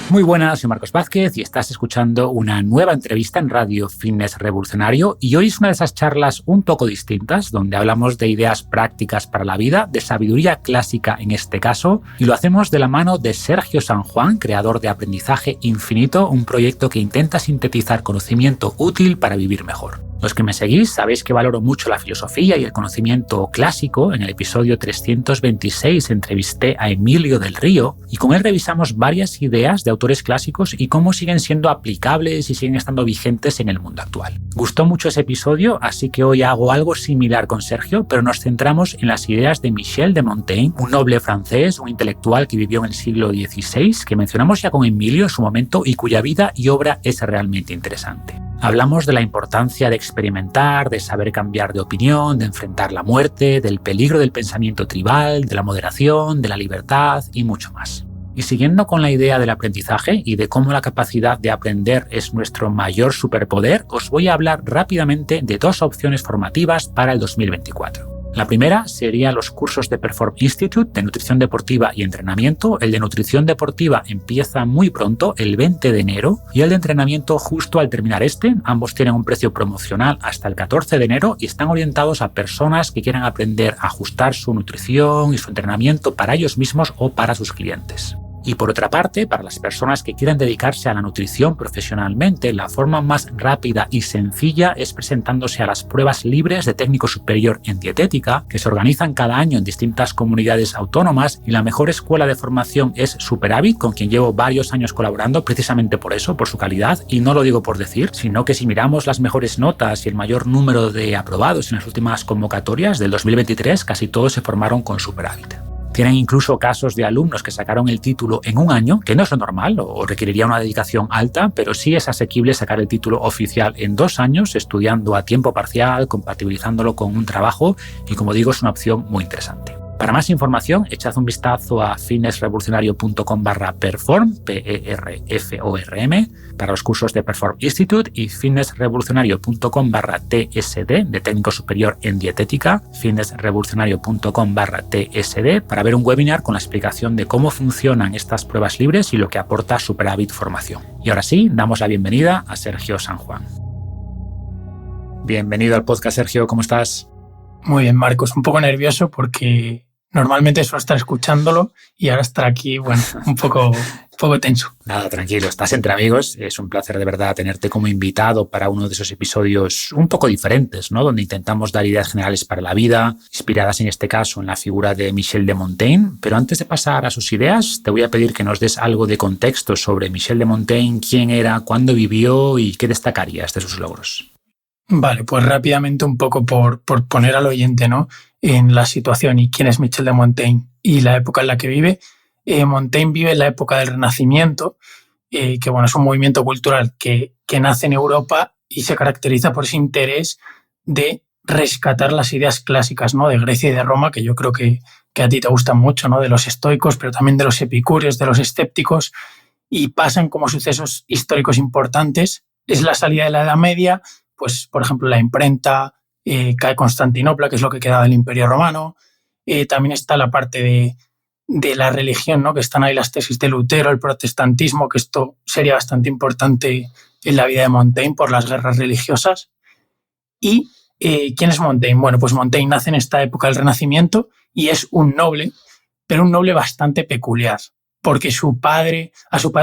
Muy buenas, soy Marcos Vázquez y estás escuchando una nueva entrevista en Radio Fitness Revolucionario, y hoy es una de esas charlas un poco distintas donde hablamos de ideas prácticas para la vida, de sabiduría clásica en este caso, y lo hacemos de la mano de Sergio San Juan, creador de Aprendizaje Infinito, un proyecto que intenta sintetizar conocimiento útil para vivir mejor. Los que me seguís sabéis que valoro mucho la filosofía y el conocimiento clásico. En el episodio 326 entrevisté a Emilio del Río y con él revisamos varias ideas de autores clásicos y cómo siguen siendo aplicables y siguen estando vigentes en el mundo actual. Gustó mucho ese episodio, así que hoy hago algo similar con Sergio, pero nos centramos en las ideas de Michel de Montaigne, un noble francés, un intelectual que vivió en el siglo XVI, que mencionamos ya con Emilio en su momento y cuya vida y obra es realmente interesante. Hablamos de la importancia de experimentar, de saber cambiar de opinión, de enfrentar la muerte, del peligro del pensamiento tribal, de la moderación, de la libertad y mucho más. Y siguiendo con la idea del aprendizaje y de cómo la capacidad de aprender es nuestro mayor superpoder, os voy a hablar rápidamente de dos opciones formativas para el 2024. La primera sería los cursos de Perform Institute de nutrición deportiva y entrenamiento. El de nutrición deportiva empieza muy pronto, el 20 de enero, y el de entrenamiento justo al terminar este. Ambos tienen un precio promocional hasta el 14 de enero y están orientados a personas que quieran aprender a ajustar su nutrición y su entrenamiento para ellos mismos o para sus clientes. Y por otra parte, para las personas que quieran dedicarse a la nutrición profesionalmente, la forma más rápida y sencilla es presentándose a las pruebas libres de técnico superior en dietética, que se organizan cada año en distintas comunidades autónomas, y la mejor escuela de formación es Superávit, con quien llevo varios años colaborando precisamente por eso, por su calidad, y no lo digo por decir, sino que si miramos las mejores notas y el mayor número de aprobados en las últimas convocatorias del 2023, casi todos se formaron con Superávit. Tienen incluso casos de alumnos que sacaron el título en un año, que no es lo normal o requeriría una dedicación alta, pero sí es asequible sacar el título oficial en 2 años, estudiando a tiempo parcial, compatibilizándolo con un trabajo, y como digo, es una opción muy interesante. Para más información, echad un vistazo a fitnessrevolucionario.com/perform, PERFORM, para los cursos de Perform Institute, y fitnessrevolucionario.com/TSD, de técnico superior en dietética, fitnessrevolucionario.com/TSD, para ver un webinar con la explicación de cómo funcionan estas pruebas libres y lo que aporta Superávit Formación. Y ahora sí, damos la bienvenida a Sergio San Juan. Bienvenido al podcast, Sergio, ¿cómo estás? Muy bien, Marcos, un poco nervioso porque normalmente suelo estar escuchándolo y ahora estar aquí, bueno, un poco tenso. Nada, tranquilo, estás entre amigos. Es un placer de verdad tenerte como invitado para uno de esos episodios un poco diferentes, ¿no? Donde intentamos dar ideas generales para la vida, inspiradas en este caso en la figura de Michel de Montaigne. Pero antes de pasar a sus ideas, te voy a pedir que nos des algo de contexto sobre Michel de Montaigne, quién era, cuándo vivió y qué destacarías de sus logros. Vale, pues rápidamente un poco por poner al oyente, ¿no?, en la situación y quién es Michel de Montaigne y la época en la que vive. Montaigne vive en la época del Renacimiento, que bueno, es un movimiento cultural que nace en Europa y se caracteriza por ese interés de rescatar las ideas clásicas, ¿no?, de Grecia y de Roma, que yo creo que a ti te gustan mucho, ¿no?, de los estoicos, pero también de los epicúreos, de los escépticos, y pasan como sucesos históricos importantes. Es la salida de la Edad Media, pues, por ejemplo, la imprenta, cae Constantinopla, que es lo que queda del Imperio Romano. También está la parte de la religión, ¿no?, que están ahí las tesis de Lutero, el protestantismo, que esto sería bastante importante en la vida de Montaigne por las guerras religiosas. ¿Y quién es Montaigne? Bueno, pues Montaigne nace en esta época del Renacimiento y es un noble, pero un noble bastante peculiar, porque a su padre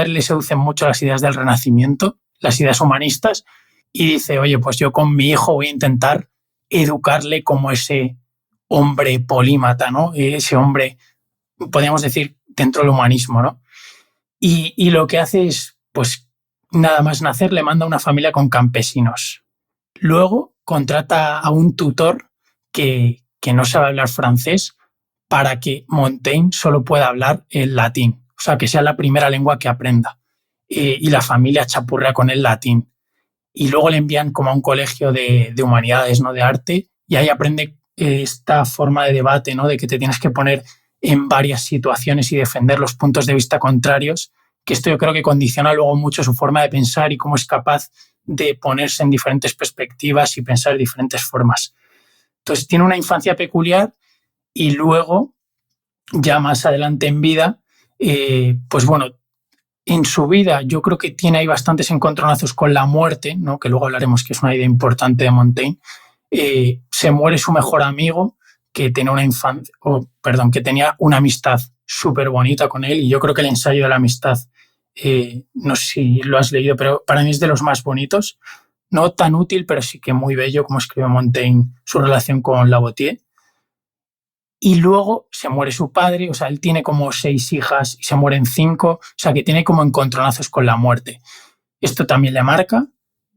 le seducen mucho las ideas del Renacimiento, las ideas humanistas, y dice, oye, pues yo con mi hijo voy a intentar educarle como ese hombre polímata, ¿no?, ese hombre, podríamos decir, dentro del humanismo, ¿no? Y lo que hace es, pues nada más nacer, le manda a una familia con campesinos. Luego contrata a un tutor que no sabe hablar francés para que Montaigne solo pueda hablar el latín, o sea, que sea la primera lengua que aprenda. Y la familia chapurrea con el latín. Y luego le envían como a un colegio de humanidades, ¿no?, de arte, y ahí aprende esta forma de debate, ¿no?, de que te tienes que poner en varias situaciones y defender los puntos de vista contrarios, que esto yo creo que condiciona luego mucho su forma de pensar y cómo es capaz de ponerse en diferentes perspectivas y pensar de diferentes formas. Entonces tiene una infancia peculiar y luego, ya más adelante en vida, pues bueno, En su vida yo creo que tiene ahí bastantes encontronazos con la muerte, ¿no? Que luego hablaremos que es una idea importante de Montaigne. Se muere su mejor amigo que tenía que tenía una amistad súper bonita con él, y yo creo que el ensayo de la amistad, no sé si lo has leído, pero para mí es de los más bonitos. No tan útil, pero sí que muy bello, como escribe Montaigne su relación con Lavoisier. Y luego se muere su padre, o sea, él tiene como 6 hijas y se mueren 5, o sea, que tiene como encontronazos con la muerte. Esto también le marca.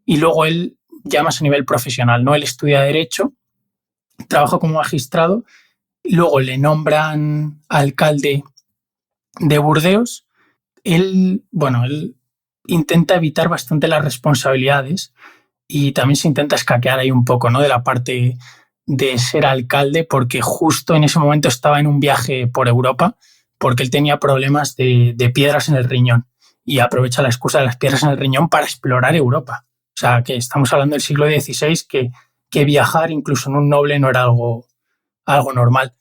Y luego él, ya más a nivel profesional, ¿no? Él estudia Derecho, trabaja como magistrado, y luego le nombran alcalde de Burdeos. Él intenta evitar bastante las responsabilidades y también se intenta escaquear ahí un poco, ¿no? De la parte de ser alcalde, porque justo en ese momento estaba en un viaje por Europa porque él tenía problemas de piedras en el riñón y aprovecha la excusa de las piedras en el riñón para explorar Europa. O sea, que estamos hablando del siglo XVI, que viajar incluso en un noble no era algo normal.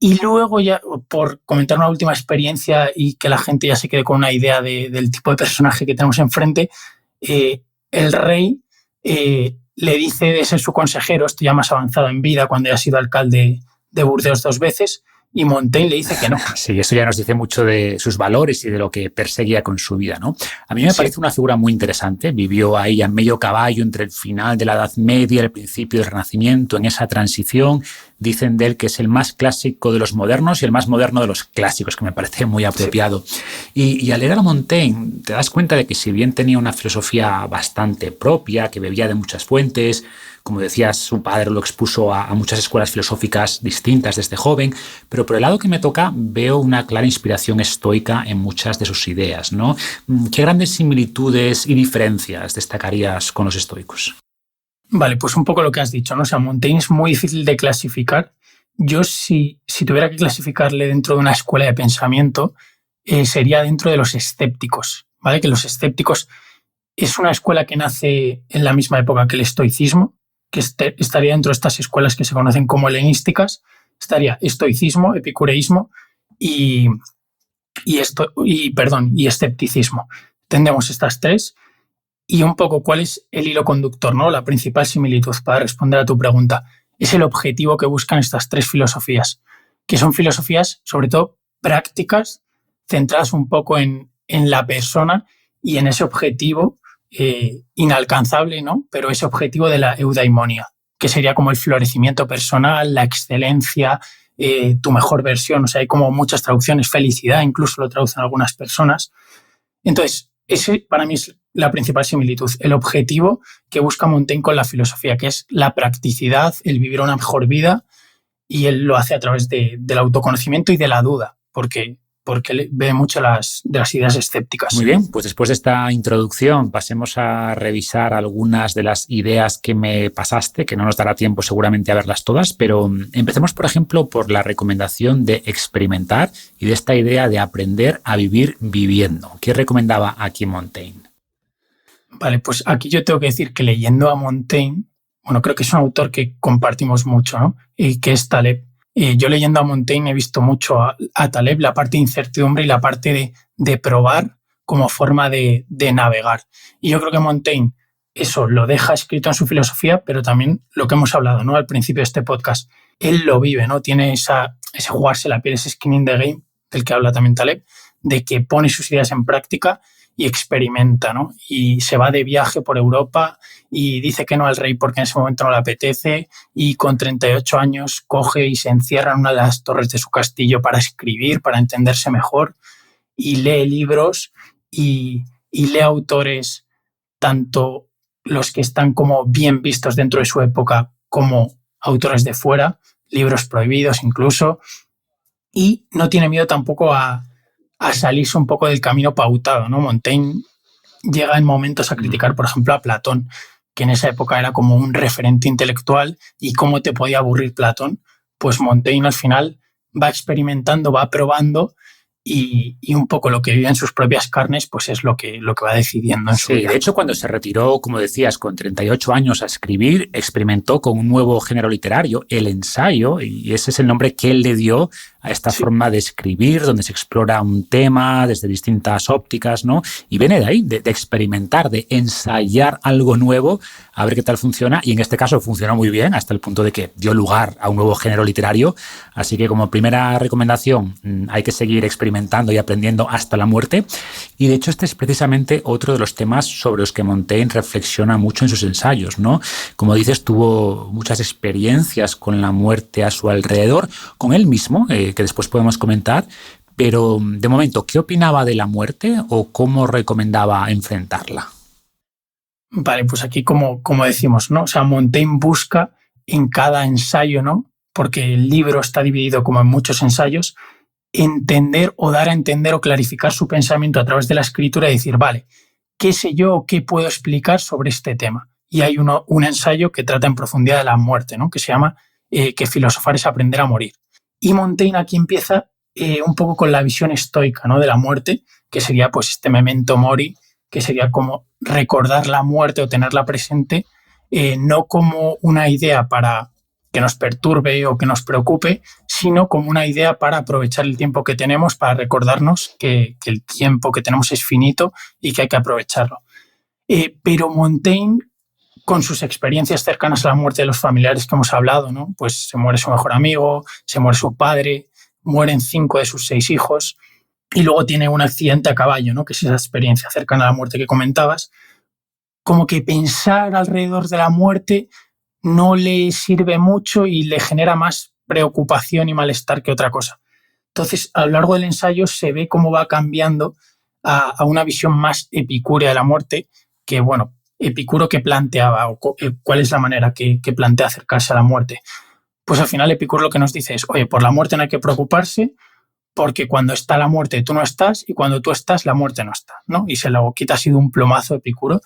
Y luego, ya por comentar una última experiencia y que la gente ya se quede con una idea del tipo de personaje que tenemos enfrente, el rey le dice de ser su consejero, esto ya más avanzado en vida, cuando ya ha sido alcalde de Burdeos 2 veces, y Montaigne le dice que no. Sí, eso ya nos dice mucho de sus valores y de lo que perseguía con su vida, ¿no? A mí me parece una figura muy interesante. Vivió ahí a medio caballo entre el final de la Edad Media y el principio del Renacimiento, en esa transición. Dicen de él que es el más clásico de los modernos y el más moderno de los clásicos, que me parece muy apropiado. Y al leer a Montaigne te das cuenta de que si bien tenía una filosofía bastante propia, que bebía de muchas fuentes, como decías, su padre lo expuso a muchas escuelas filosóficas distintas desde joven, pero por el lado que me toca veo una clara inspiración estoica en muchas de sus ideas, ¿no? ¿Qué grandes similitudes y diferencias destacarías con los estoicos? Vale, pues un poco lo que has dicho, ¿no? O sea, Montaigne es muy difícil de clasificar. Yo si tuviera que clasificarle dentro de una escuela de pensamiento, sería dentro de los escépticos, ¿vale? Que los escépticos es una escuela que nace en la misma época que el estoicismo, que estaría dentro de estas escuelas que se conocen como helenísticas. Estaría estoicismo, epicureísmo y escepticismo. Tendremos estas tres. Y un poco cuál es el hilo conductor, ¿no? La principal similitud para responder a tu pregunta. Es el objetivo que buscan estas tres filosofías, que son filosofías sobre todo prácticas, centradas un poco en la persona y en ese objetivo inalcanzable, ¿no? Pero ese objetivo de la eudaimonia, que sería como el florecimiento personal, la excelencia, tu mejor versión. O sea, hay como muchas traducciones, felicidad, incluso lo traducen algunas personas. Entonces, ese para mí es la principal similitud, el objetivo que busca Montaigne con la filosofía, que es la practicidad, el vivir una mejor vida, y él lo hace a través del autoconocimiento y de la duda, porque él ve mucho de las ideas escépticas. Muy bien, pues después de esta introducción pasemos a revisar algunas de las ideas que me pasaste, que no nos dará tiempo seguramente a verlas todas, pero empecemos, por ejemplo, por la recomendación de experimentar y de esta idea de aprender a vivir viviendo. ¿Qué recomendaba aquí Montaigne? Vale, pues aquí yo tengo que decir que leyendo a Montaigne, bueno, creo que es un autor que compartimos mucho, ¿no? Y que es Taleb. Yo leyendo a Montaigne he visto mucho a Taleb, la parte de incertidumbre y la parte de probar como forma de navegar. Y yo creo que Montaigne eso lo deja escrito en su filosofía, pero también lo que hemos hablado, ¿no? Al principio de este podcast, él lo vive, ¿no? Tiene ese jugarse la piel, ese skin in the game, del que habla también Taleb, de que pone sus ideas en práctica y experimenta, ¿no? Y se va de viaje por Europa y dice que no al rey porque en ese momento no le apetece, y con 38 años coge y se encierra en una de las torres de su castillo para escribir, para entenderse mejor, y lee libros y lee autores, tanto los que están como bien vistos dentro de su época como autores de fuera, libros prohibidos incluso, y no tiene miedo tampoco a salirse un poco del camino pautado, ¿no? Montaigne llega en momentos a criticar, por ejemplo, a Platón, que en esa época era como un referente intelectual, y cómo te podía aburrir Platón. Pues Montaigne al final va experimentando, va probando, y un poco lo que vive en sus propias carnes pues es lo que va decidiendo en su vida. De hecho, cuando se retiró, como decías, con 38 años a escribir, experimentó con un nuevo género literario, el ensayo, y ese es el nombre que él le dio a esta forma de escribir, donde se explora un tema desde distintas ópticas, ¿no? Y viene de ahí, de experimentar, de ensayar algo nuevo, a ver qué tal funciona. Y en este caso funcionó muy bien, hasta el punto de que dio lugar a un nuevo género literario. Así que como primera recomendación, hay que seguir experimentando y aprendiendo hasta la muerte. Y de hecho este es precisamente otro de los temas sobre los que Montaigne reflexiona mucho en sus ensayos, ¿no? Como dices, tuvo muchas experiencias con la muerte a su alrededor, con él mismo, que después podemos comentar, pero de momento, ¿qué opinaba de la muerte o cómo recomendaba enfrentarla? Vale, pues aquí como decimos, ¿no? O sea, Montaigne busca en cada ensayo, ¿no? Porque el libro está dividido como en muchos ensayos, entender o dar a entender o clarificar su pensamiento a través de la escritura y decir, vale, ¿qué sé yo o qué puedo explicar sobre este tema? Y hay un ensayo que trata en profundidad de la muerte, ¿no? Que se llama que filosofar es aprender a morir. Y Montaigne aquí empieza un poco con la visión estoica, ¿no? De la muerte, que sería pues este memento mori, que sería como recordar la muerte o tenerla presente, no como una idea para que nos perturbe o que nos preocupe, sino como una idea para aprovechar el tiempo que tenemos, para recordarnos que el tiempo que tenemos es finito y que hay que aprovecharlo. Pero Montaigne, con sus experiencias cercanas a la muerte de los familiares que hemos hablado, ¿no? Pues se muere su mejor amigo, se muere su padre, mueren 5 de sus 6 hijos y luego tiene un accidente a caballo, ¿no? Que es esa experiencia cercana a la muerte que comentabas. Como que pensar alrededor de la muerte no le sirve mucho y le genera más preocupación y malestar que otra cosa. Entonces, a lo largo del ensayo se ve cómo va cambiando a una visión más epicúrea de la muerte, que, bueno, Epicuro que planteaba, o cuál es la manera que plantea acercarse a la muerte. Pues al final Epicuro lo que nos dice es, oye, por la muerte no hay que preocuparse, porque cuando está la muerte tú no estás y cuando tú estás la muerte no está, ¿no? Y se lo quita así de un plomazo Epicuro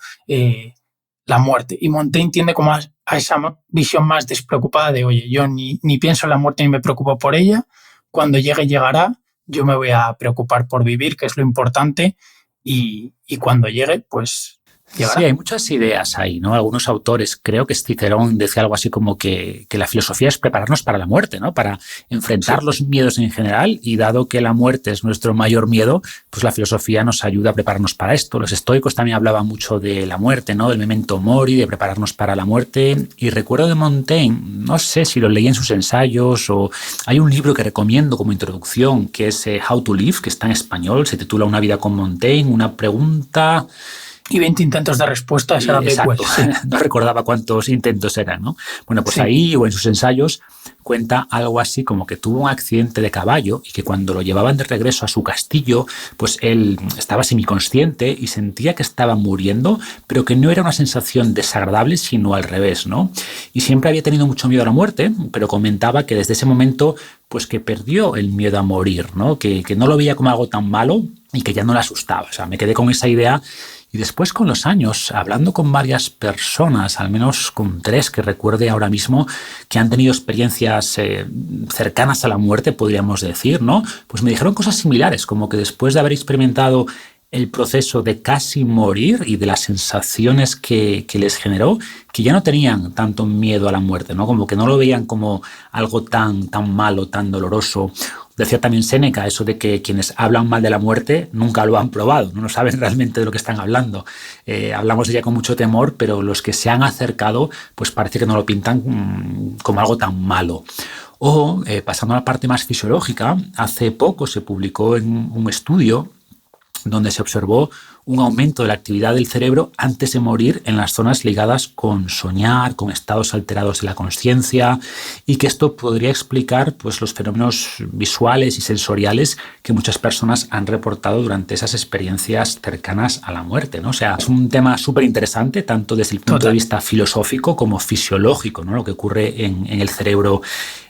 la muerte. Y Montaigne tiende como a esa visión más despreocupada de, oye, yo ni pienso en la muerte ni me preocupo por ella, cuando llegue llegará, yo me voy a preocupar por vivir, que es lo importante, y cuando llegue, pues llegará. Sí, hay muchas ideas ahí, ¿no? Algunos autores, creo que Cicerón decía algo así como que la filosofía es prepararnos para la muerte, ¿no? Para enfrentar los miedos en general, y dado que la muerte es nuestro mayor miedo, pues la filosofía nos ayuda a prepararnos para esto. Los estoicos también hablaban mucho de la muerte, ¿no? Del memento mori, de prepararnos para la muerte. Y recuerdo de Montaigne, no sé si lo leí en sus ensayos o hay un libro que recomiendo como introducción que es How to Live, que está en español, se titula Una vida con Montaigne, una pregunta... Y 20 intentos de respuesta a Sarah Bakewell. Sí. No recordaba cuántos intentos eran, ¿no? Bueno, pues sí. Ahí o en sus ensayos cuenta algo así como que tuvo un accidente de caballo y que cuando lo llevaban de regreso a su castillo, pues él estaba semiconsciente y sentía que estaba muriendo, pero que no era una sensación desagradable, sino al revés, ¿no? Y siempre había tenido mucho miedo a la muerte, pero comentaba que desde ese momento, pues que perdió el miedo a morir, ¿no? Que no lo veía como algo tan malo y que ya no le asustaba. O sea, me quedé con esa idea. Y después, con los años, hablando con varias personas, al menos con 3 que recuerde ahora mismo, que han tenido experiencias cercanas a la muerte, podríamos decir, ¿no? Pues me dijeron cosas similares, como que después de haber experimentado el proceso de casi morir y de las sensaciones que les generó, que ya no tenían tanto miedo a la muerte, ¿no? Como que no lo veían como algo tan malo, tan doloroso. Decía también Séneca eso de que quienes hablan mal de la muerte nunca lo han probado, no saben realmente de lo que están hablando. Hablamos de ella con mucho temor, pero los que se han acercado, pues parece que no lo pintan como algo tan malo. O, pasando a la parte más fisiológica, hace poco se publicó en un estudio donde se observó un aumento de la actividad del cerebro antes de morir en las zonas ligadas con soñar, con estados alterados de la consciencia, y que esto podría explicar pues, los fenómenos visuales y sensoriales que muchas personas han reportado durante esas experiencias cercanas a la muerte, ¿no? O sea, es un tema súper interesante, tanto desde el punto de vista filosófico como fisiológico, ¿no? Lo que ocurre en el cerebro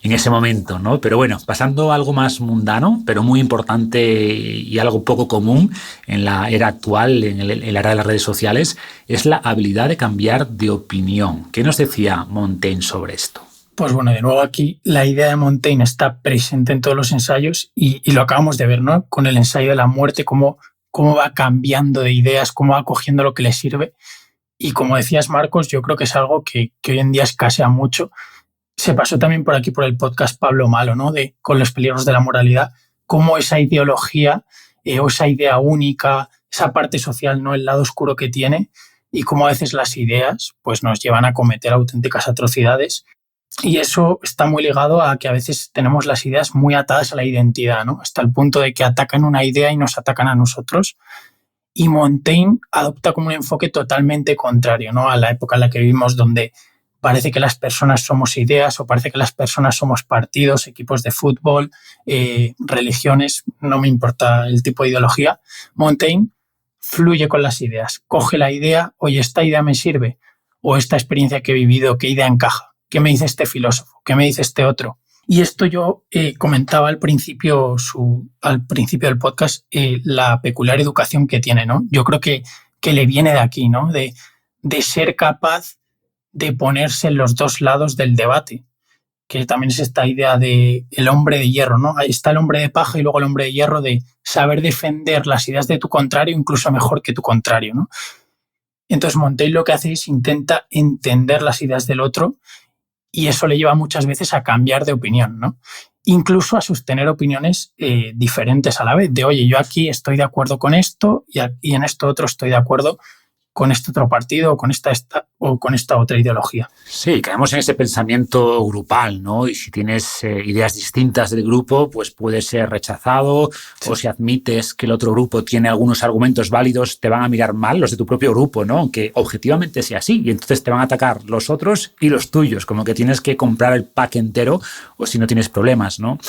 en ese momento, ¿no? Pero bueno, pasando a algo más mundano, pero muy importante y algo poco común en la era actual, en la era de las redes sociales, es la habilidad de cambiar de opinión. ¿Qué nos decía Montaigne sobre esto? Pues bueno, de nuevo aquí la idea de Montaigne está presente en todos los ensayos y lo acabamos de ver, ¿no? Con el ensayo de la muerte, cómo va cambiando de ideas, cómo va cogiendo lo que le sirve. Y como decías, Marcos, yo creo que es algo que hoy en día escasea mucho. se pasó también por aquí por el podcast Pablo Malo, ¿no? Con los peligros de la moralidad, cómo esa ideología o esa idea única, esa parte social, ¿no? El lado oscuro que tiene, y cómo a veces las ideas pues nos llevan a cometer auténticas atrocidades. Y eso está muy ligado a que a veces tenemos las ideas muy atadas a la identidad, ¿no? Hasta el punto de que atacan una idea y nos atacan a nosotros. Y Montaigne adopta como un enfoque totalmente contrario, ¿no? A la época en la que vivimos, donde parece que las personas somos ideas, o parece que las personas somos partidos, equipos de fútbol, religiones, no me importa el tipo de ideología. Montaigne fluye con las ideas, coge la idea, oye, esta idea me sirve, o esta experiencia que he vivido, ¿qué idea encaja? ¿Qué me dice este filósofo? ¿Qué me dice este otro? Y esto yo comentaba al principio del podcast, la peculiar educación que tiene, ¿no? Yo creo que le viene de aquí, ¿no? De ser capaz de ponerse en los dos lados del debate, que también es esta idea de el hombre de hierro, ¿no? Ahí está el hombre de paja y luego el hombre de hierro, de saber defender las ideas de tu contrario incluso mejor que tu contrario, ¿no? Entonces Montaigne lo que hace es intenta entender las ideas del otro, y eso le lleva muchas veces a cambiar de opinión, ¿no? Incluso a sostener opiniones diferentes a la vez, de oye, yo aquí estoy de acuerdo con esto y en esto otro estoy de acuerdo con este otro partido o con esta otra ideología. Sí, caemos en ese pensamiento grupal, ¿no? Y si tienes ideas distintas del grupo, pues puedes ser rechazado, sí. O si admites que el otro grupo tiene algunos argumentos válidos, te van a mirar mal los de tu propio grupo, ¿no? Aunque objetivamente sea así, y entonces te van a atacar los otros y los tuyos, como que tienes que comprar el pack entero o si no tienes problemas, ¿no?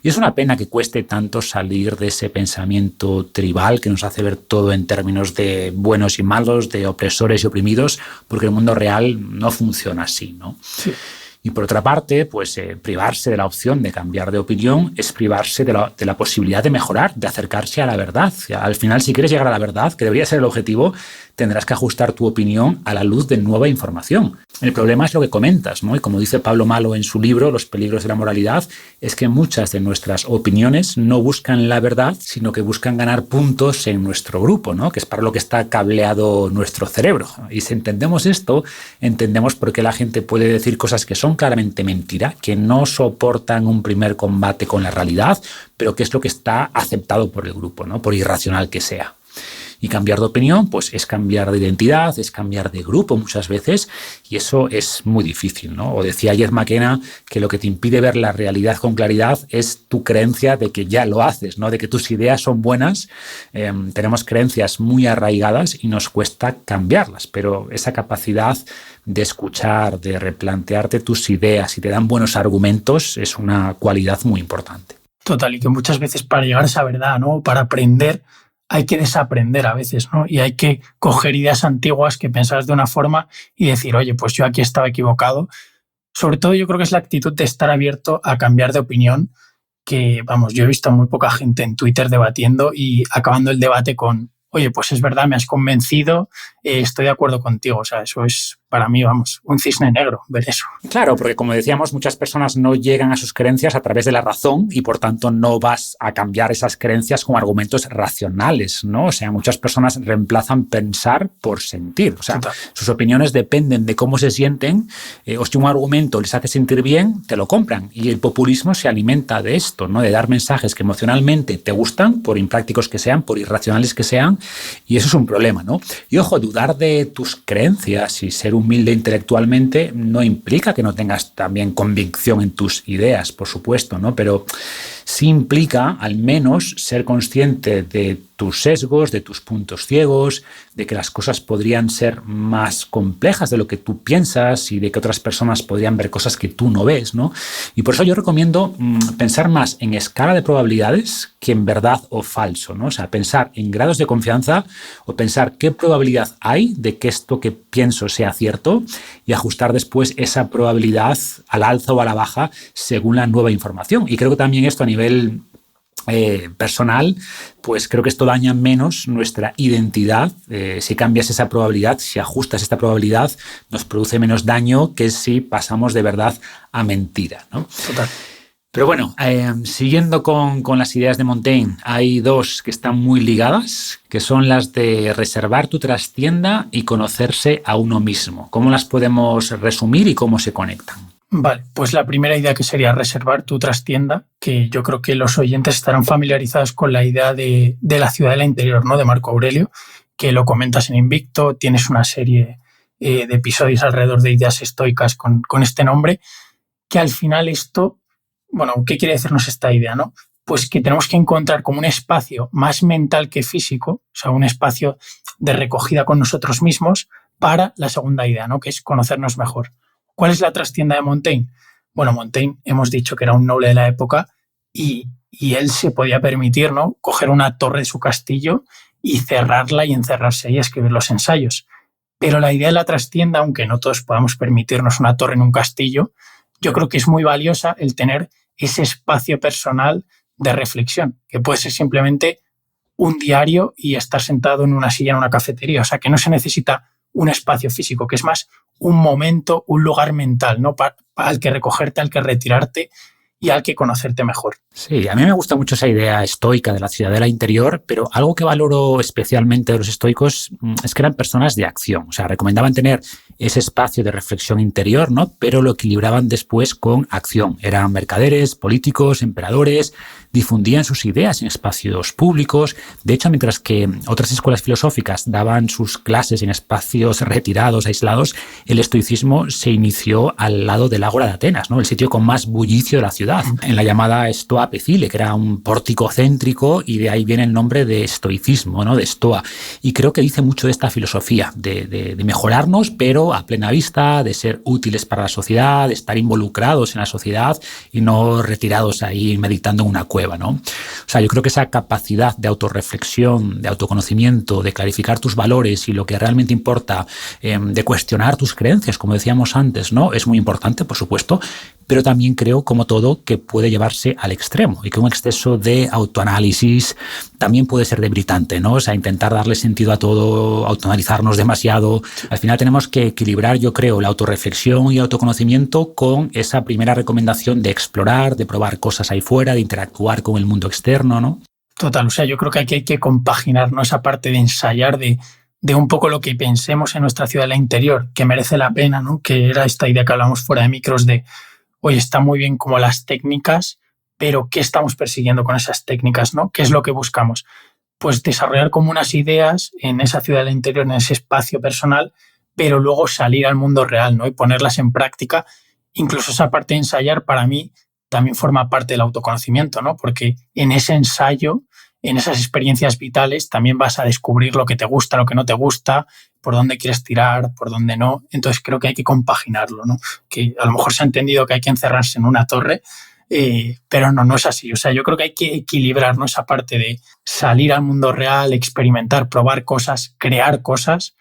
Y es una pena que cueste tanto salir de ese pensamiento tribal que nos hace ver todo en términos de buenos y malos, de opresores y oprimidos, porque el mundo real no funciona así, ¿no? Sí. Y por otra parte, pues privarse de la opción de cambiar de opinión es privarse de la posibilidad de mejorar, de acercarse a la verdad. Al final, si quieres llegar a la verdad, que debería ser el objetivo, tendrás que ajustar tu opinión a la luz de nueva información. El problema es lo que comentas, ¿no? Y como dice Pablo Malo en su libro, Los peligros de la moralidad, es que muchas de nuestras opiniones no buscan la verdad, sino que buscan ganar puntos en nuestro grupo, ¿no? Que es para lo que está cableado nuestro cerebro. Y si entendemos esto, entendemos por qué la gente puede decir cosas que son claramente mentira, que no soportan un primer combate con la realidad, pero que es lo que está aceptado por el grupo, ¿no? Por irracional que sea. Y cambiar de opinión, pues es cambiar de identidad, es cambiar de grupo muchas veces, y eso es muy difícil, ¿no? O decía Jeff McKenna que lo que te impide ver la realidad con claridad es tu creencia de que ya lo haces, ¿no? De que tus ideas son buenas. Tenemos creencias muy arraigadas y nos cuesta cambiarlas, pero esa capacidad de escuchar, de replantearte tus ideas y te dan buenos argumentos es una cualidad muy importante. Total, y que muchas veces para llegar a esa verdad, ¿no? Para aprender, hay que desaprender a veces, ¿no? Y hay que coger ideas antiguas que pensabas de una forma y decir, oye, pues yo aquí estaba equivocado. Sobre todo yo creo que es la actitud de estar abierto a cambiar de opinión, que, vamos, yo he visto a muy poca gente en Twitter debatiendo y acabando el debate con, oye, pues es verdad, me has convencido, estoy de acuerdo contigo. O sea, eso es, para mí, vamos, un cisne negro ver eso. Claro, porque como decíamos, muchas personas no llegan a sus creencias a través de la razón y por tanto no vas a cambiar esas creencias con argumentos racionales, ¿no? O sea, muchas personas reemplazan pensar por sentir. O sea, Total. Sus opiniones dependen de cómo se sienten, o si un argumento les hace sentir bien, te lo compran. Y el populismo se alimenta de esto, ¿no? De dar mensajes que emocionalmente te gustan, por imprácticos que sean, por irracionales que sean, y eso es un problema, ¿no? Y ojo, dudar de tus creencias y ser humilde intelectualmente no implica que no tengas también convicción en tus ideas, por supuesto, ¿no? Pero sí implica al menos ser consciente de tus sesgos, de tus puntos ciegos, de que las cosas podrían ser más complejas de lo que tú piensas y de que otras personas podrían ver cosas que tú no ves, ¿no? Y por eso yo recomiendo pensar más en escala de probabilidades que en verdad o falso, ¿no? O sea, pensar en grados de confianza o pensar qué probabilidad hay de que esto que pienso sea cierto y ajustar después esa probabilidad al alza o a la baja según la nueva información. Y creo que también esto a nivel personal, pues creo que esto daña menos nuestra identidad. Si cambias esa probabilidad, si ajustas esta probabilidad, nos produce menos daño que si pasamos de verdad a mentira, ¿no? Total. Pero bueno, siguiendo con las ideas de Montaigne, hay dos que están muy ligadas, que son las de reservar tu trastienda y conocerse a uno mismo. ¿Cómo las podemos resumir y cómo se conectan? Vale, pues la primera idea que sería reservar tu trastienda, que yo creo que los oyentes estarán familiarizados con la idea de la ciudadela interior, ¿no? De Marco Aurelio, que lo comentas en Invicto, tienes una serie de episodios alrededor de ideas estoicas con este nombre, que al final esto, bueno, ¿qué quiere decirnos esta idea, no? Pues que tenemos que encontrar como un espacio más mental que físico, o sea, un espacio de recogida con nosotros mismos para la segunda idea, ¿no? Que es conocernos mejor. ¿Cuál es la trastienda de Montaigne? Bueno, Montaigne hemos dicho que era un noble de la época y él se podía permitir, ¿no? Coger una torre de su castillo y cerrarla y encerrarse ahí a escribir los ensayos. Pero la idea de la trastienda, aunque no todos podamos permitirnos una torre en un castillo, yo creo que es muy valiosa el tener ese espacio personal de reflexión, que puede ser simplemente un diario y estar sentado en una silla en una cafetería. O sea, que no se necesita un espacio físico, que es más un momento, un lugar mental, ¿no? Al que recogerte, al que retirarte y al que conocerte mejor. Sí, a mí me gusta mucho esa idea estoica de la ciudadela interior, pero algo que valoro especialmente de los estoicos es que eran personas de acción. O sea, recomendaban tener ese espacio de reflexión interior, ¿no? Pero lo equilibraban después con acción. Eran mercaderes, políticos, emperadores, difundían sus ideas en espacios públicos. De hecho, mientras que otras escuelas filosóficas daban sus clases en espacios retirados, aislados, el estoicismo se inició al lado del Ágora de Atenas, ¿no? El sitio con más bullicio de la ciudad, en la llamada Stoa Pecile, que era un pórtico céntrico, y de ahí viene el nombre de estoicismo, ¿no? De Stoa. Y creo que dice mucho de esta filosofía, de mejorarnos, pero a plena vista, de ser útiles para la sociedad, de estar involucrados en la sociedad y no retirados ahí meditando en una cueva, ¿no? O sea, yo creo que esa capacidad de autorreflexión, de autoconocimiento, de clarificar tus valores y lo que realmente importa, de cuestionar tus creencias, como decíamos antes, ¿no? Es muy importante, por supuesto, pero también creo, como todo, que puede llevarse al extremo y que un exceso de autoanálisis también puede ser debilitante, ¿no? O sea, intentar darle sentido a todo, autoanalizarnos demasiado. Al final tenemos que equilibrar, yo creo, la autorreflexión y autoconocimiento con esa primera recomendación de explorar, de probar cosas ahí fuera, de interactuar con el mundo externo, ¿no? Total, o sea, yo creo que aquí hay que compaginar, ¿no? Esa parte de ensayar, de un poco lo que pensemos en nuestra ciudad interior, que merece la pena, ¿no? Que era esta idea que hablamos fuera de micros de, oye, está muy bien como las técnicas, pero ¿qué estamos persiguiendo con esas técnicas, ¿no? ¿Qué es lo que buscamos? Pues desarrollar como unas ideas en esa ciudad interior, en ese espacio personal, pero luego salir al mundo real, ¿no? Y ponerlas en práctica. Incluso esa parte de ensayar, para mí, también forma parte del autoconocimiento, ¿no? Porque en ese ensayo, en esas experiencias vitales, también vas a descubrir lo que te gusta, lo que no te gusta, por dónde quieres tirar, por dónde no. Entonces creo que hay que compaginarlo, ¿no? Que a lo mejor se ha entendido que hay que encerrarse en una torre, pero no es así. O sea, yo creo que hay que equilibrar, ¿no? Esa parte de salir al mundo real, experimentar, probar cosas, crear cosas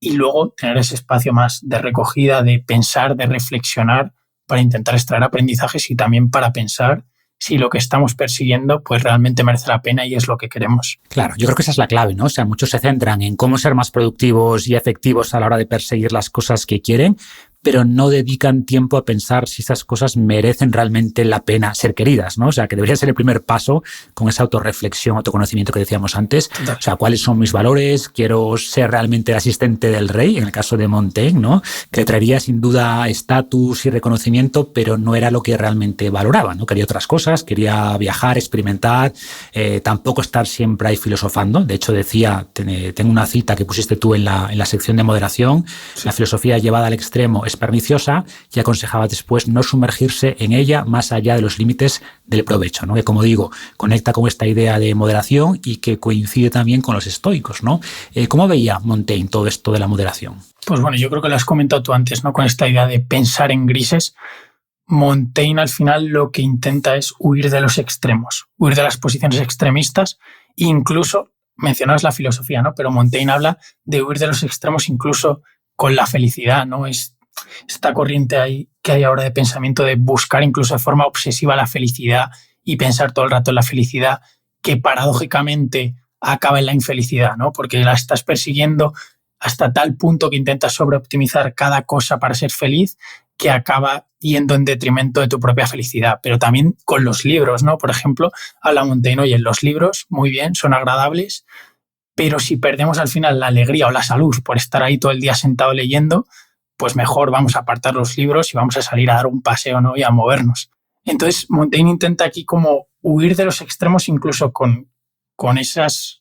y luego tener ese espacio más de recogida, de pensar, de reflexionar para intentar extraer aprendizajes y también para pensar si lo que estamos persiguiendo pues realmente merece la pena y es lo que queremos. Claro, yo creo que esa es la clave, ¿no? O sea, muchos se centran en cómo ser más productivos y efectivos a la hora de perseguir las cosas que quieren, pero no dedican tiempo a pensar si esas cosas merecen realmente la pena ser queridas, ¿no? O sea, que debería ser el primer paso con esa autorreflexión, autoconocimiento que decíamos antes. O sea, ¿cuáles son mis valores? Quiero ser realmente el asistente del rey, en el caso de Montaigne, ¿no? Que traería sin duda estatus y reconocimiento, pero no era lo que realmente valoraba, ¿no? Quería otras cosas, quería viajar, experimentar, tampoco estar siempre ahí filosofando. De hecho, decía, tengo una cita que pusiste tú en la sección de moderación, sí. La filosofía llevada al extremo es perniciosa, y aconsejaba después no sumergirse en ella más allá de los límites del provecho, ¿no? Que, como digo, conecta con esta idea de moderación y que coincide también con los estoicos, ¿no? ¿Cómo veía Montaigne todo esto de la moderación? Pues bueno, yo creo que lo has comentado tú antes, ¿no? Con esta idea de pensar en grises. Montaigne al final lo que intenta es huir de los extremos, huir de las posiciones extremistas, incluso mencionabas la filosofía, ¿no? Pero Montaigne habla de huir de los extremos incluso con la felicidad, ¿no? Es esta corriente ahí que hay ahora de pensamiento de buscar incluso de forma obsesiva la felicidad y pensar todo el rato en la felicidad, que paradójicamente acaba en la infelicidad, ¿no? Porque la estás persiguiendo hasta tal punto que intentas sobreoptimizar cada cosa para ser feliz, que acaba yendo en detrimento de tu propia felicidad. Pero también con los libros, ¿no? Por ejemplo, habla Montaigne, oye, los libros, muy bien, son agradables, pero si perdemos al final la alegría o la salud por estar ahí todo el día sentado leyendo, pues mejor vamos a apartar los libros y vamos a salir a dar un paseo, ¿no? Y a movernos. Entonces, Montaigne intenta aquí como huir de los extremos incluso con esas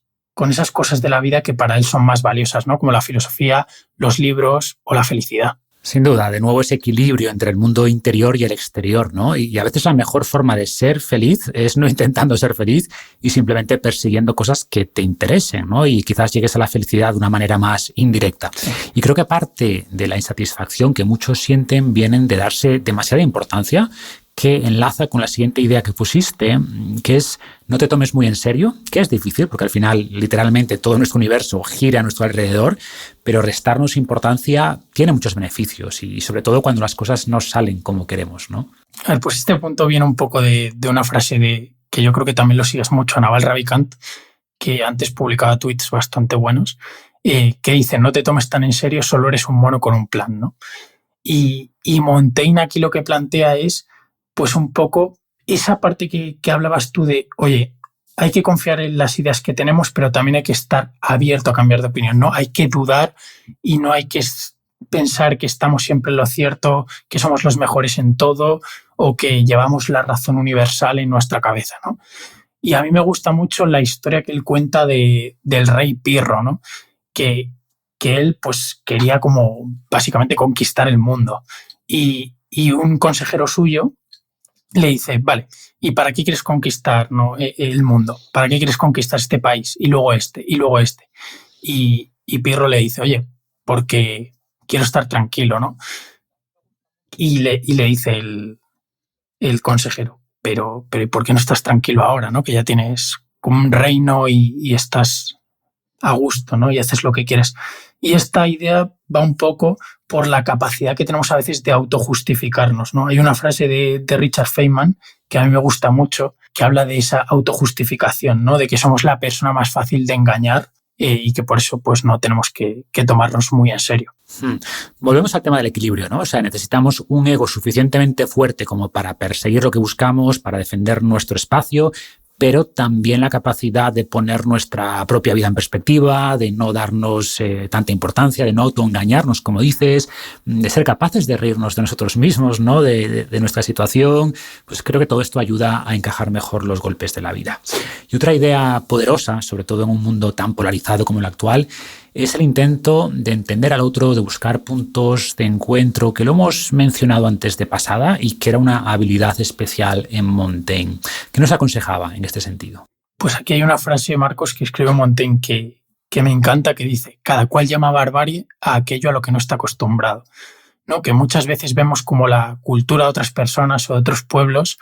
cosas de la vida que para él son más valiosas, ¿no? Como la filosofía, los libros o la felicidad. Sin duda, de nuevo ese equilibrio entre el mundo interior y el exterior, ¿no? Y a veces la mejor forma de ser feliz es no intentando ser feliz y simplemente persiguiendo cosas que te interesen, ¿no? Y quizás llegues a la felicidad de una manera más indirecta. Sí. Y creo que parte de la insatisfacción que muchos sienten vienen de darse demasiada importancia, que enlaza con la siguiente idea que pusiste, que es no te tomes muy en serio, que es difícil porque al final literalmente todo nuestro universo gira a nuestro alrededor, pero restarnos importancia tiene muchos beneficios y sobre todo cuando las cosas no salen como queremos, ¿no? A ver, pues este punto viene un poco de una frase que yo creo que también lo sigues mucho, Naval Ravikant, que antes publicaba tweets bastante buenos, que dice, no te tomes tan en serio, solo eres un mono con un plan, ¿no? Y Montaigne aquí lo que plantea es pues un poco esa parte que hablabas tú de, oye, hay que confiar en las ideas que tenemos, pero también hay que estar abierto a cambiar de opinión, ¿no? Hay que dudar y no hay que pensar que estamos siempre en lo cierto, que somos los mejores en todo o que llevamos la razón universal en nuestra cabeza, ¿no? Y a mí me gusta mucho la historia que él cuenta del rey Pirro, ¿no? Que él pues quería como básicamente conquistar el mundo y un consejero suyo le dice, vale, ¿y para qué quieres conquistar, ¿no? el mundo? ¿Para qué quieres conquistar este país? Y luego este, y luego este. Y Pirro le dice, oye, porque quiero estar tranquilo, ¿no? Y le dice el consejero, pero ¿y por qué no estás tranquilo ahora, ¿no? Que ya tienes como un reino y estás a gusto, ¿no? Y haces lo que quieres. Y esta idea va un poco por la capacidad que tenemos a veces de autojustificarnos, ¿no? Hay una frase de Richard Feynman que a mí me gusta mucho, que habla de esa autojustificación, ¿no? De que somos la persona más fácil de engañar y que por eso pues no tenemos que tomarnos muy en serio. Volvemos al tema del equilibrio, ¿no? O sea, necesitamos un ego suficientemente fuerte como para perseguir lo que buscamos, para defender nuestro espacio, pero también la capacidad de poner nuestra propia vida en perspectiva, de no darnos tanta importancia, de no autoengañarnos, como dices, de ser capaces de reírnos de nosotros mismos, ¿no? de nuestra situación. Pues creo que todo esto ayuda a encajar mejor los golpes de la vida. Y otra idea poderosa, sobre todo en un mundo tan polarizado como el actual, es el intento de entender al otro, de buscar puntos de encuentro, que lo hemos mencionado antes de pasada y que era una habilidad especial en Montaigne. ¿Qué nos aconsejaba en este sentido? Pues aquí hay una frase, Marcos, que escribió Montaigne que me encanta, que dice, cada cual llama barbarie a aquello a lo que no está acostumbrado, ¿no? Que muchas veces vemos como la cultura de otras personas o de otros pueblos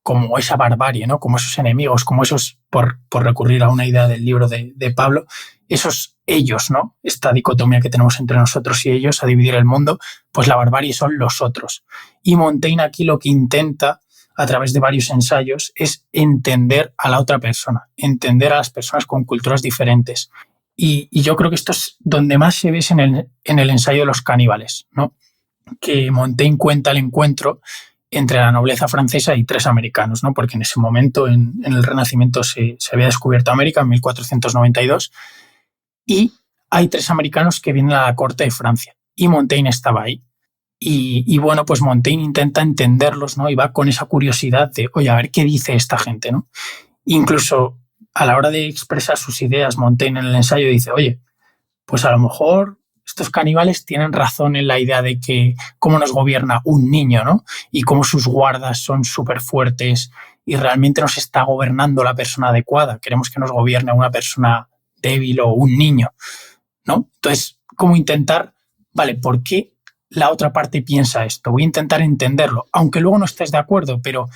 como esa barbarie, ¿no? Como esos enemigos, como esos, por recurrir a una idea del libro de Pablo, esos ellos, ¿no? Esta dicotomía que tenemos entre nosotros y ellos a dividir el mundo, pues la barbarie son los otros. Y Montaigne aquí lo que intenta, a través de varios ensayos, es entender a la otra persona, entender a las personas con culturas diferentes. Y yo creo que esto es donde más se ve en el ensayo de los caníbales, ¿no? Que Montaigne cuenta el encuentro entre la nobleza francesa y 3 americanos, ¿no? Porque en ese momento, en el Renacimiento, se había descubierto América en 1492 y hay 3 americanos que vienen a la corte de Francia y Montaigne estaba ahí. Y bueno, pues Montaigne intenta entenderlos, ¿no? Y va con esa curiosidad de, oye, a ver qué dice esta gente, ¿no? Incluso a la hora de expresar sus ideas, Montaigne en el ensayo dice, oye, pues a lo mejor estos caníbales tienen razón en la idea de que cómo nos gobierna un niño, ¿no? Y cómo sus guardas son súper fuertes y realmente nos está gobernando la persona adecuada. Queremos que nos gobierne una persona débil o un niño, ¿no? Entonces, ¿cómo intentar, vale, por qué la otra parte piensa esto? Voy a intentar entenderlo, aunque luego no estés de acuerdo, pero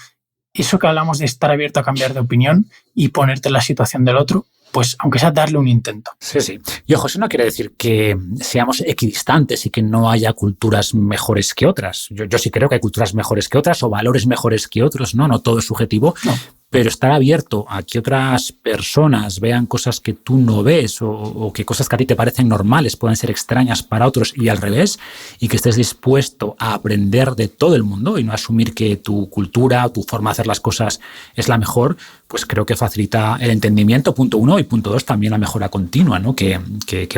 eso que hablamos de estar abierto a cambiar de opinión y ponerte en la situación del otro, pues aunque sea darle un intento. Sí, sí. Y ojo, eso no quiere decir que seamos equidistantes y que no haya culturas mejores que otras. Yo sí creo que hay culturas mejores que otras o valores mejores que otros, ¿no? No todo es subjetivo. No. pero estar abierto a que otras personas vean cosas que tú no ves o que cosas que a ti te parecen normales pueden ser extrañas para otros y al revés, y que estés dispuesto a aprender de todo el mundo y no asumir que tu cultura o tu forma de hacer las cosas es la mejor, pues creo que facilita el entendimiento, punto 1, y punto 2, también la mejora continua, ¿no? Que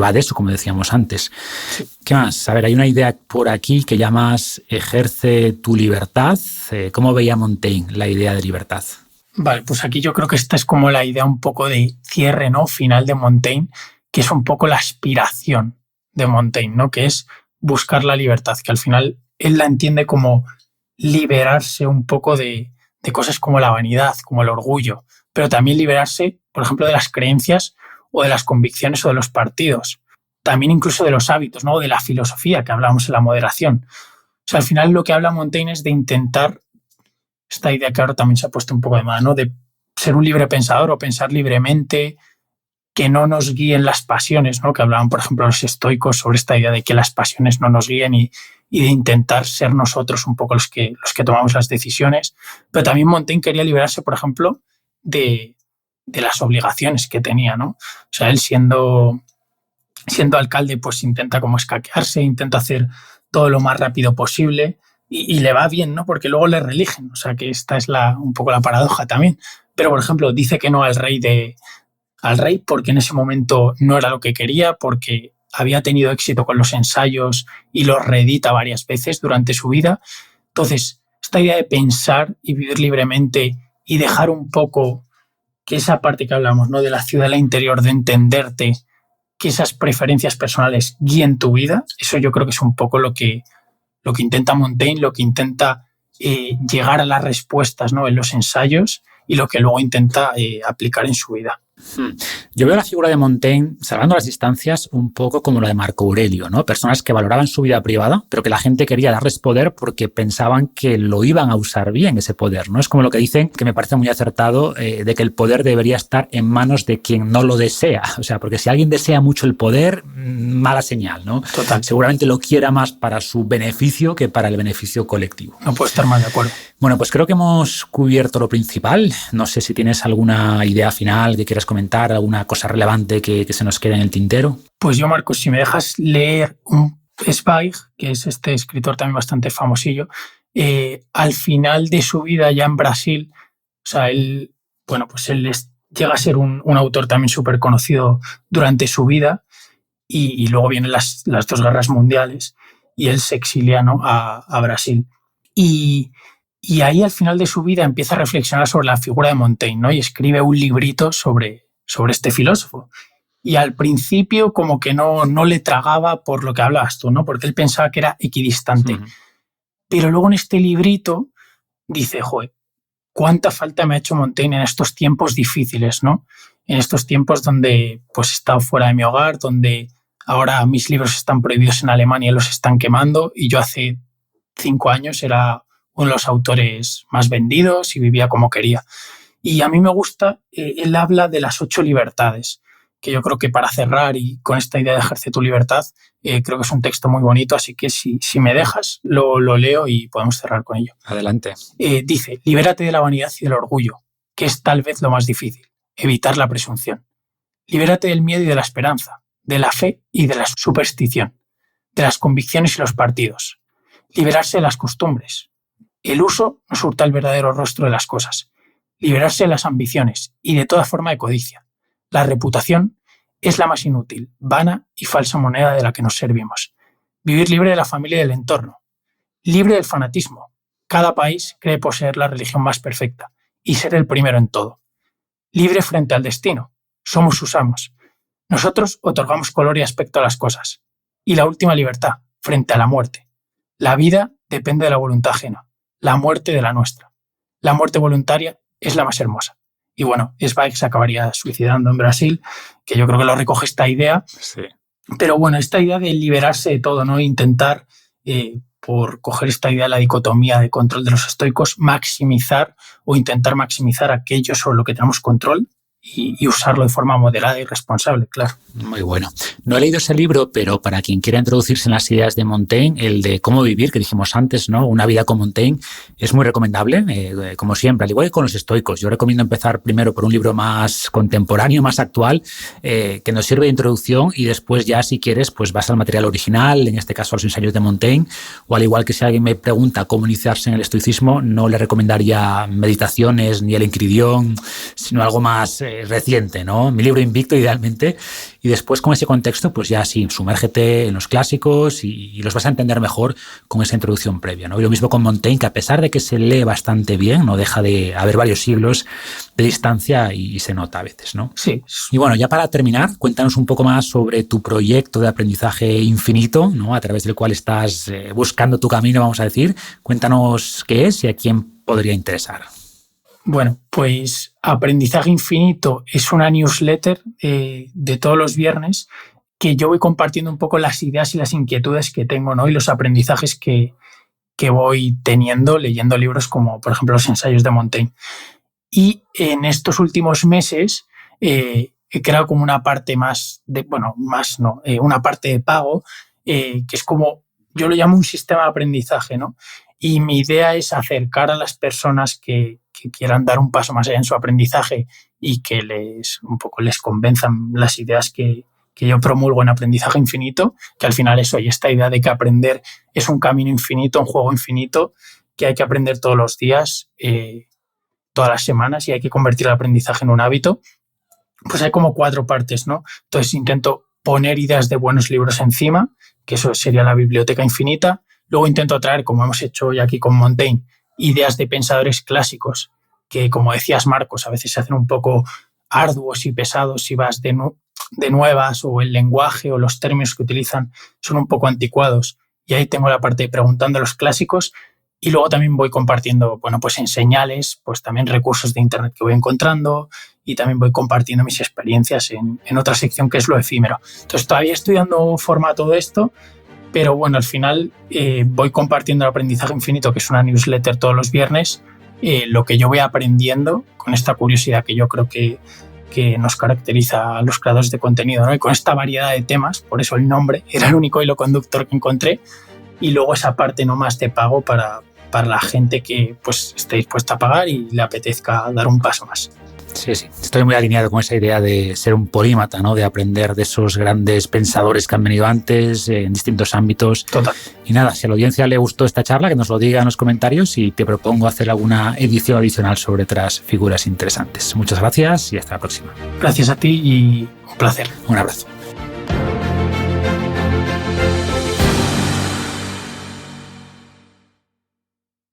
va de eso, como decíamos antes. ¿Qué más? A ver, hay una idea por aquí que llamas ejerce tu libertad. ¿Cómo veía Montaigne la idea de libertad? Vale, pues aquí yo creo que esta es como la idea un poco de cierre, ¿no? Final de Montaigne, que es un poco la aspiración de Montaigne, ¿no? Que es buscar la libertad, que al final él la entiende como liberarse un poco de cosas como la vanidad, como el orgullo, pero también liberarse, por ejemplo, de las creencias o de las convicciones o de los partidos, también incluso de los hábitos, ¿no? De la filosofía que hablábamos en la moderación. O sea, al final lo que habla Montaigne es de intentar esta idea que ahora también se ha puesto un poco de moda, ¿no? De ser un libre pensador o pensar libremente, que no nos guíen las pasiones, ¿no? Que hablaban, por ejemplo, los estoicos sobre esta idea de que las pasiones no nos guíen y de intentar ser nosotros un poco los que tomamos las decisiones. Pero también Montaigne quería liberarse, por ejemplo, de las obligaciones que tenía, ¿no? O sea, él siendo alcalde, pues intenta como escaquearse, intenta hacer todo lo más rápido posible. Y le va bien, ¿no? Porque luego le reeligen. O sea, que esta es un poco la paradoja también. Pero, por ejemplo, dice que no al rey porque en ese momento no era lo que quería, porque había tenido éxito con los ensayos y los reedita varias veces durante su vida. Entonces, esta idea de pensar y vivir libremente y dejar un poco que esa parte que hablamos, ¿no? De la ciudadela interior, de entenderte, que esas preferencias personales guíen tu vida, eso yo creo que es un poco lo que intenta Montaigne, lo que intenta llegar a las respuestas, ¿no? En los ensayos y lo que luego intenta aplicar en su vida. Yo veo la figura de Montaigne, salvando las distancias, un poco como la de Marco Aurelio, ¿no? Personas que valoraban su vida privada, pero que la gente quería darles poder porque pensaban que lo iban a usar bien, ese poder, ¿no? Es como lo que dicen, que me parece muy acertado, de que el poder debería estar en manos de quien no lo desea. O sea, porque si alguien desea mucho el poder, mala señal, ¿no? Total. Seguramente lo quiera más para su beneficio que para el beneficio colectivo. No puedo estar más de acuerdo. Bueno, pues creo que hemos cubierto lo principal. No sé si tienes alguna idea final que quieras comentar, alguna cosa relevante que se nos quede en el tintero. Pues yo, Marcos, si me dejas leer un Zweig, que es este escritor también bastante famosillo, al final de su vida ya en Brasil, o sea, él llega a ser un autor también súper conocido durante su vida y luego vienen las dos guerras mundiales y él se exilia, ¿no? a Brasil. Y ahí al final de su vida empieza a reflexionar sobre la figura de Montaigne, ¿no? Y escribe un librito sobre este filósofo. Y al principio como que no le tragaba por lo que hablabas tú, ¿no? Porque él pensaba que era equidistante. Uh-huh. Pero luego en este librito dice, joder, cuánta falta me ha hecho Montaigne en estos tiempos difíciles, ¿no? En estos tiempos donde pues he estado fuera de mi hogar, donde ahora mis libros están prohibidos en Alemania y los están quemando, y yo hace 5 años era uno de los autores más vendidos y vivía como quería. Y a mí me gusta, él habla de las 8 libertades, que yo creo que para cerrar y con esta idea de ejercer tu libertad, creo que es un texto muy bonito, así que si me dejas, lo leo y podemos cerrar con ello. Adelante. Dice, libérate de la vanidad y del orgullo, que es tal vez lo más difícil, evitar la presunción. Libérate del miedo y de la esperanza, de la fe y de la superstición, de las convicciones y los partidos. Liberarse de las costumbres. El uso nos hurta el verdadero rostro de las cosas. Liberarse de las ambiciones y de toda forma de codicia. La reputación es la más inútil, vana y falsa moneda de la que nos servimos. Vivir libre de la familia y del entorno. Libre del fanatismo. Cada país cree poseer la religión más perfecta y ser el primero en todo. Libre frente al destino. Somos sus amos. Nosotros otorgamos color y aspecto a las cosas. Y la última libertad, frente a la muerte. La vida depende de la voluntad ajena. La muerte de la nuestra. La muerte voluntaria es la más hermosa. Y bueno, Zweig se acabaría suicidando en Brasil, que yo creo que lo recoge esta idea. Sí. Pero bueno, esta idea de liberarse de todo, ¿no? Intentar, por coger esta idea de la dicotomía de control de los estoicos, maximizar o intentar maximizar aquello sobre lo que tenemos control y usarlo de forma moderada y responsable, claro. Muy bueno. No he leído ese libro, pero para quien quiera introducirse en las ideas de Montaigne, el de Cómo vivir, que dijimos antes, ¿no? Una vida con Montaigne, es muy recomendable, como siempre, al igual que con los estoicos. Yo recomiendo empezar primero por un libro más contemporáneo, más actual, que nos sirve de introducción, y después ya, si quieres, pues vas al material original, en este caso a los ensayos de Montaigne, o al igual que si alguien me pregunta cómo iniciarse en el estoicismo, no le recomendaría Meditaciones ni el Encridión, sino algo más reciente, ¿no? Mi libro Invicto, idealmente. Y después, con ese contexto, pues ya sí, sumérgete en los clásicos y los vas a entender mejor con esa introducción previa, ¿no? Y lo mismo con Montaigne, que a pesar de que se lee bastante bien, no deja de haber varios siglos de distancia y se nota a veces, ¿no? Sí. Y bueno, ya para terminar, cuéntanos un poco más sobre tu proyecto de aprendizaje infinito, ¿no? A través del cual estás buscando tu camino, vamos a decir. Cuéntanos qué es y a quién podría interesar. Bueno, pues Aprendizaje Infinito es una newsletter de todos los viernes que yo voy compartiendo un poco las ideas y las inquietudes que tengo, ¿no? Y los aprendizajes que voy teniendo leyendo libros como, por ejemplo, los ensayos de Montaigne. Y en estos últimos meses he creado como una parte una parte de pago, que es como, yo lo llamo un sistema de aprendizaje, ¿no? Y mi idea es acercar a las personas que quieran dar un paso más allá en su aprendizaje y que les convenzan las ideas que yo promulgo en Aprendizaje Infinito, que al final es hoy esta idea de que aprender es un camino infinito, un juego infinito, que hay que aprender todos los días, todas las semanas, y hay que convertir el aprendizaje en un hábito. Pues hay como 4 partes, ¿no? Entonces intento poner ideas de buenos libros encima, que eso sería la biblioteca infinita. Luego intento traer, como hemos hecho hoy aquí con Montaigne, ideas de pensadores clásicos que, como decías, Marcos, a veces se hacen un poco arduos y pesados si vas de nuevas, o el lenguaje o los términos que utilizan son un poco anticuados. Y ahí tengo la parte de preguntando a los clásicos, y luego también voy compartiendo, pues en señales, pues también recursos de internet que voy encontrando, y también voy compartiendo mis experiencias en otra sección que es lo efímero. Entonces todavía estoy dando forma a todo esto, pero bueno, al final voy compartiendo el Aprendizaje Infinito, que es una newsletter todos los viernes, lo que yo voy aprendiendo con esta curiosidad que yo creo que nos caracteriza a los creadores de contenido, ¿no? Y con esta variedad de temas, por eso el nombre, era el único hilo conductor que encontré, y luego esa parte no más de pago para la gente que pues esté dispuesta a pagar y le apetezca dar un paso más. Sí, estoy muy alineado con esa idea de ser un polímata, ¿no? De aprender de esos grandes pensadores que han venido antes en distintos ámbitos. Total. Y nada, si a la audiencia le gustó esta charla, que nos lo diga en los comentarios, y te propongo hacer alguna edición adicional sobre otras figuras interesantes. Muchas gracias y hasta la próxima. Gracias a ti y un placer. Un abrazo.